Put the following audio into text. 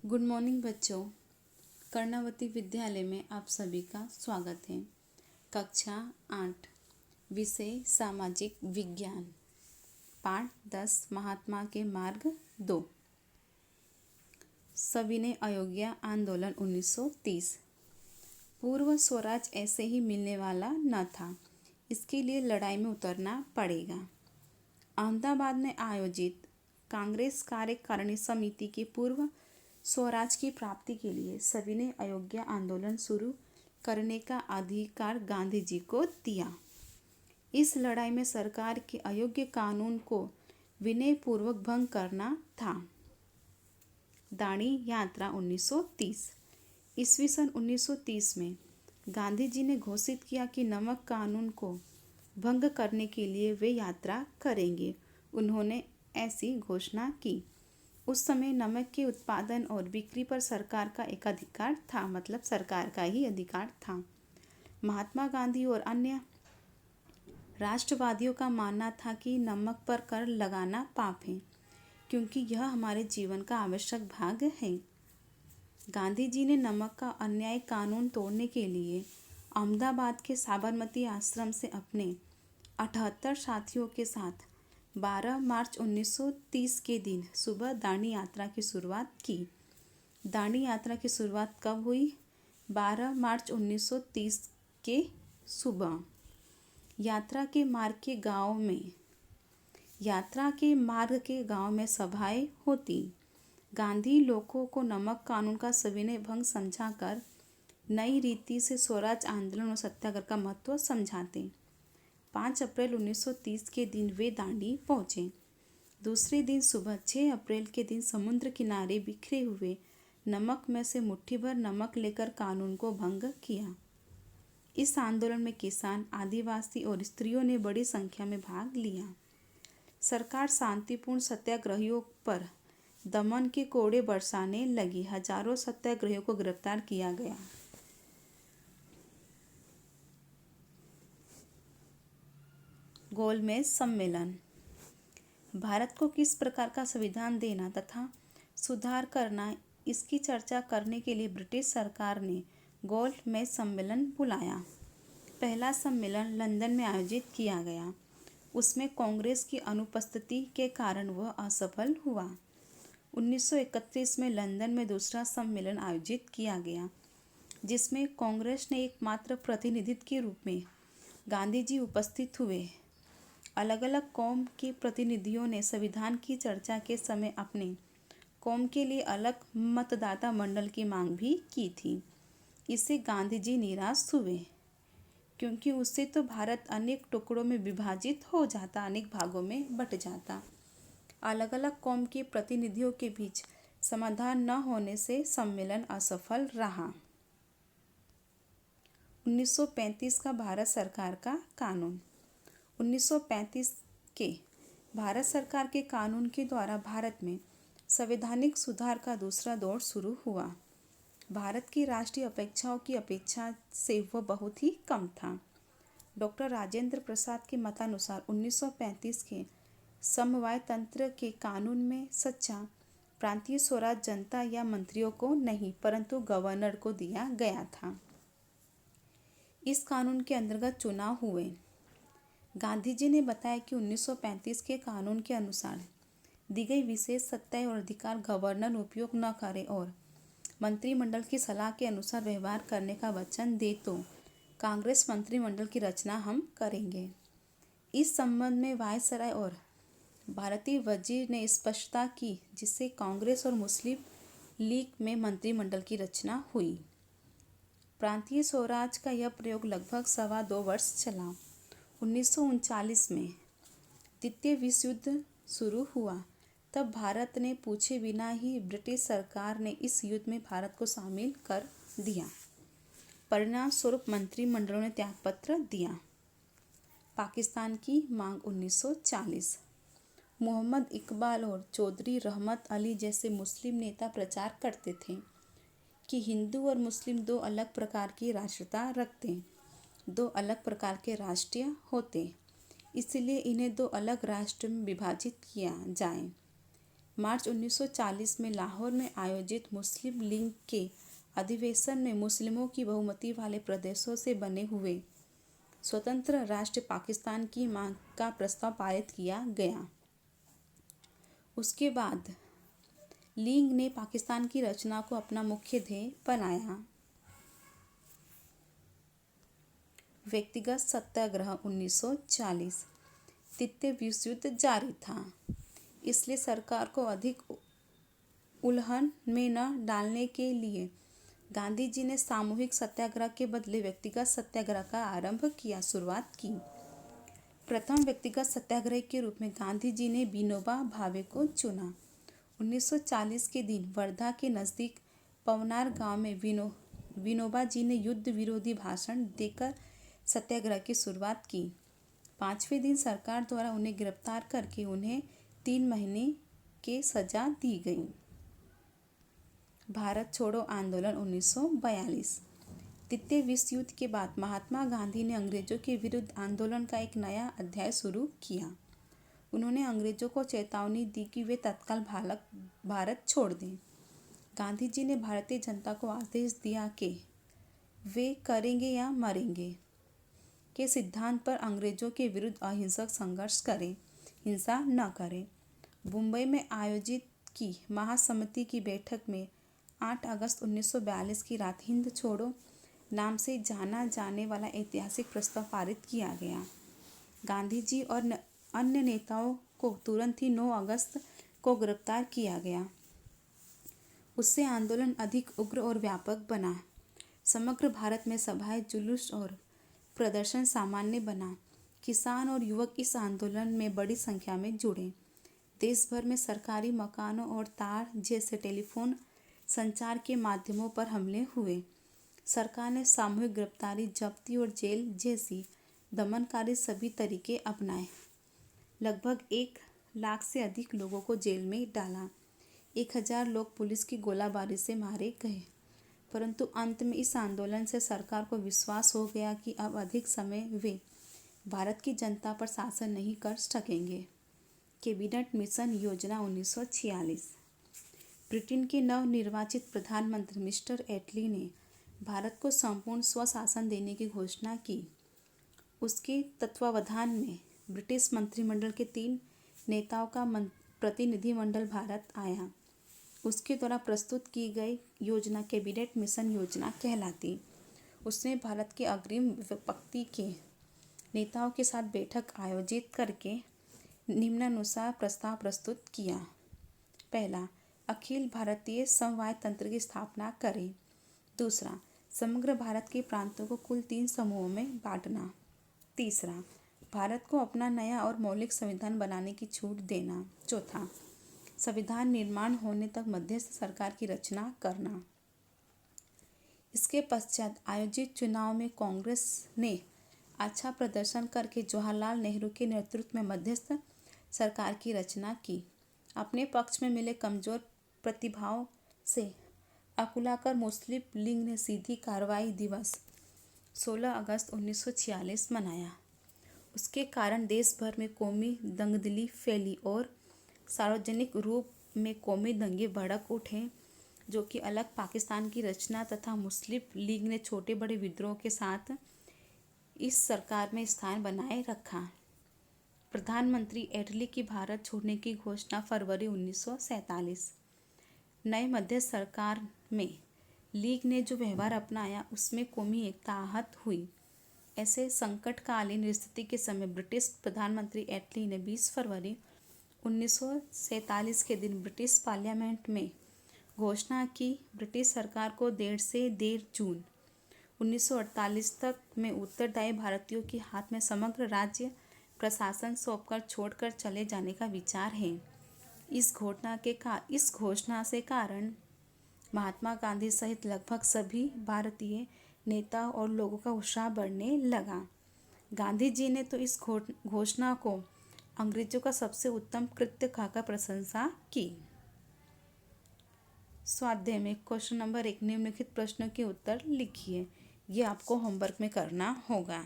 Good morning बच्चों। कर्णावती विद्यालय में आप सभी का स्वागत है। कक्षा 8, विषय सामाजिक विज्ञान, पाठ 10, महात्मा के मार्ग 2। सविनय अवज्ञा आंदोलन 1930। पूर्व स्वराज ऐसे ही मिलने वाला न था, इसके लिए लड़ाई में उतरना पड़ेगा। अहमदाबाद में आयोजित कांग्रेस कार्यकारिणी समिति के पूर्व स्वराज की प्राप्ति के लिए सविनय अवज्ञा आंदोलन शुरू करने का अधिकार गांधी जी को दिया। इस लड़ाई में सरकार के अयोग्य कानून को विनयपूर्वक भंग करना था। दांडी यात्रा 1930। ईस्वी सन 1930 में गांधी जी ने घोषित किया कि नमक कानून को भंग करने के लिए वे यात्रा करेंगे। उन्होंने ऐसी घोषणा की। उस समय नमक के उत्पादन और बिक्री पर सरकार का एक अधिकार था, मतलब सरकार का ही अधिकार था। महात्मा गांधी और अन्य राष्ट्रवादियों का मानना था कि नमक पर कर लगाना पाप है, क्योंकि यह हमारे जीवन का आवश्यक भाग है। गांधी जी ने नमक का अन्याय कानून तोड़ने के लिए अहमदाबाद के साबरमती आश्रम से अपने 78 साथियों के साथ 12 मार्च 1930 के दिन सुबह दांडी यात्रा की शुरुआत की। दांडी यात्रा की शुरुआत कब हुई? 12 मार्च 1930 के सुबह। यात्रा के मार्ग के गांव में सभाएं होती। गांधी लोगों को नमक कानून का सविनय भंग समझाकर नई रीति से स्वराज आंदोलन और सत्याग्रह का महत्व समझाते। 5 अप्रैल 1930 के दिन वे दांडी पहुंचे। दूसरे दिन सुबह 6 अप्रैल के दिन समुद्र किनारे बिखरे हुए नमक में से मुट्ठी भर नमक लेकर कानून को भंग किया। इस आंदोलन में किसान, आदिवासी और स्त्रियों ने बड़ी संख्या में भाग लिया। सरकार शांतिपूर्ण सत्याग्रहियों पर दमन के कोड़े बरसाने लगी। हजारों सत्याग्रहियों को गिरफ्तार किया गया। गोलमेज सम्मेलन। भारत को किस प्रकार का संविधान देना तथा सुधार करना, इसकी चर्चा करने के लिए ब्रिटिश सरकार ने गोलमेज सम्मेलन बुलाया। पहला सम्मेलन लंदन में आयोजित किया गया। उसमें कांग्रेस की अनुपस्थिति के कारण वह असफल हुआ। 1931 में लंदन में दूसरा सम्मेलन आयोजित किया गया, जिसमें कांग्रेस ने एकमात्र प्रतिनिधित्व के रूप में गांधी जी उपस्थित हुए। अलग अलग कौम के प्रतिनिधियों ने संविधान की चर्चा के समय अपने कौम के लिए अलग मतदाता मंडल की मांग भी की थी। इससे गांधी जी निराश हुए, क्योंकि उससे तो भारत अनेक टुकड़ों में विभाजित हो जाता, अनेक भागों में बट जाता। अलग अलग कौम के प्रतिनिधियों के बीच समाधान न होने से सम्मेलन असफल रहा। 1935 का भारत सरकार का कानून। 1935 के भारत सरकार के कानून के द्वारा भारत में संवैधानिक सुधार का दूसरा दौर शुरू हुआ। भारत की राष्ट्रीय अपेक्षाओं की अपेक्षा से वह बहुत ही कम था। डॉक्टर राजेंद्र प्रसाद के मतानुसार 1935 के समवाय तंत्र के कानून में सच्चा प्रांतीय स्वराज जनता या मंत्रियों को नहीं, परंतु गवर्नर को दिया गया था। इस कानून के अंतर्गत चुनाव हुए। गांधी जी ने बताया कि 1935 के कानून के अनुसार दी गई विशेष सत्ताएं और अधिकार गवर्नर उपयोग न करे और मंत्रिमंडल की सलाह के अनुसार व्यवहार करने का वचन दे तो कांग्रेस मंत्रिमंडल की रचना हम करेंगे। इस संबंध में वायसराय और भारतीय वजीर ने स्पष्टता की, जिससे कांग्रेस और मुस्लिम लीग में मंत्रिमंडल की रचना हुई। प्रांतीय स्वराज का यह प्रयोग लगभग 2.25 वर्ष चला। 1939 में द्वितीय विश्व युद्ध शुरू हुआ। तब भारत ने पूछे बिना ही ब्रिटिश सरकार ने इस युद्ध में भारत को शामिल कर दिया। परिणाम स्वरूप मंत्रिमंडलों ने त्यागपत्र दिया। पाकिस्तान की मांग 1940। मोहम्मद इकबाल और चौधरी रहमत अली जैसे मुस्लिम नेता प्रचार करते थे कि हिंदू और मुस्लिम दो अलग प्रकार की राष्ट्रता रखते, दो अलग प्रकार के राष्ट्रीय होते, इसलिए इन्हें दो अलग राष्ट्र में विभाजित किया जाए। मार्च 1940 में लाहौर में आयोजित मुस्लिम लीग के अधिवेशन में मुस्लिमों की बहुमति वाले प्रदेशों से बने हुए स्वतंत्र राष्ट्र पाकिस्तान की मांग का प्रस्ताव पारित किया गया। उसके बाद लीग ने पाकिस्तान की रचना को अपना मुख्य ध्येय बनाया। व्यक्तिगत सत्याग्रह 1940। तृतीय विश्व युद्ध जारी था, इसलिए सरकार को अधिक उलझन में न डालने के लिए गांधी जी ने सामूहिक सत्याग्रह के बदले व्यक्तिगत सत्याग्रह का आरंभ किया शुरुआत की। प्रथम व्यक्तिगत सत्याग्रह के रूप में गांधी जी ने विनोबा भावे को चुना। 1940 के दिन वर्धा के नज़दीक पवनार गांव में विनोबा जी ने युद्ध विरोधी भाषण देकर सत्याग्रह की शुरुआत की। 5वें दिन सरकार द्वारा उन्हें गिरफ्तार करके उन्हें 3 महीने की सजा दी गई। भारत छोड़ो आंदोलन 1942। तृतीय विश्व युद्ध के बाद महात्मा गांधी ने अंग्रेजों के विरुद्ध आंदोलन का एक नया अध्याय शुरू किया। उन्होंने अंग्रेजों को चेतावनी दी कि वे तत्काल भारत छोड़ दें। गांधी जी ने भारतीय जनता को आदेश दिया कि वे करेंगे या मरेंगे के सिद्धांत पर अंग्रेजों के विरुद्ध अहिंसक संघर्ष करें, हिंसा न करें। मुंबई में आयोजित की महासमिति की बैठक में 8 अगस्त 1942 की रात हिंद छोड़ो नाम से जाना जाने वाला ऐतिहासिक प्रस्ताव पारित किया गया। गांधी जी और अन्य नेताओं को तुरंत ही 9 अगस्त को गिरफ्तार किया गया। उससे आंदोलन अधिक उग्र और व्यापक बना। समग्र भारत में सभाएं, जुलूस और प्रदर्शन सामान्य बना। किसान और युवक इस आंदोलन में बड़ी संख्या में जुड़े। देश भर में सरकारी मकानों और तार जैसे टेलीफोन संचार के माध्यमों पर हमले हुए। सरकार ने सामूहिक गिरफ्तारी, जब्ती और जेल जैसी दमनकारी सभी तरीके अपनाए। लगभग 1 लाख से अधिक लोगों को जेल में डाला। 1000 लोग पुलिस की गोलाबारी से मारे गए। परंतु अंत में इस आंदोलन से सरकार को विश्वास हो गया कि अब अधिक समय वे भारत की जनता पर शासन नहीं कर सकेंगे। कैबिनेट मिशन योजना 1946। ब्रिटेन के नवनिर्वाचित प्रधानमंत्री मिस्टर एटली ने भारत को संपूर्ण स्वशासन देने की घोषणा की। उसके तत्वावधान में ब्रिटिश मंत्रिमंडल के 3 नेताओं का प्रतिनिधिमंडल भारत आया। उसके द्वारा प्रस्तुत की गई योजना कैबिनेट मिशन योजना कहलाती। उसने भारत के अग्रिम पंक्ति के नेताओं के साथ बैठक आयोजित करके निम्नानुसार प्रस्ताव प्रस्तुत किया। पहला, अखिल भारतीय समवाय तंत्र की स्थापना करें। दूसरा, समग्र भारत के प्रांतों को कुल 3 समूहों में बांटना। तीसरा, भारत को अपना नया और मौलिक संविधान बनाने की छूट देना। चौथा, संविधान निर्माण होने तक मध्यस्थ सरकार की रचना करना। इसके पश्चात आयोजित चुनाव में कांग्रेस ने अच्छा प्रदर्शन करके जवाहरलाल नेहरू के नेतृत्व में मध्यस्थ सरकार की रचना की। अपने पक्ष में मिले कमजोर प्रतिभाओं से अकुलाकर मुस्लिम लीग ने सीधी कार्रवाई दिवस 16 अगस्त 1946 मनाया। उसके कारण देश भर में कौमी दंगदली फैली और सार्वजनिक रूप में कौमी दंगे भड़क उठे, जो कि अलग पाकिस्तान की रचना तथा मुस्लिम लीग ने छोटे बड़े विद्रोह के साथ इस सरकार में स्थान बनाए रखा। प्रधानमंत्री एटली की भारत छोड़ने की घोषणा फरवरी 1947। नए मध्यस्थ सरकार में लीग ने जो व्यवहार अपनाया उसमें कौमी एकता आहत हुई। ऐसे संकटकालीन स्थिति के समय ब्रिटिश प्रधानमंत्री एटली ने 20 फरवरी 1947 के दिन ब्रिटिश पार्लियामेंट में घोषणा की ब्रिटिश सरकार को 1.5 से 1.5 जून 1948 तक में उत्तरदायी भारतीयों के हाथ में समग्र राज्य प्रशासन सौंपकर छोड़कर चले जाने का विचार है। इस घोषणा से कारण महात्मा गांधी सहित लगभग सभी भारतीय नेताओं और लोगों का उत्साह बढ़ने लगा। गांधी जी ने तो इस घोषणा को अंग्रेजों का सबसे उत्तम कृत्य कहकर प्रशंसा की। स्वाध्याय में क्वेश्चन नंबर 1, निम्नलिखित प्रश्नों के उत्तर लिखिए। ये आपको होमवर्क में करना होगा।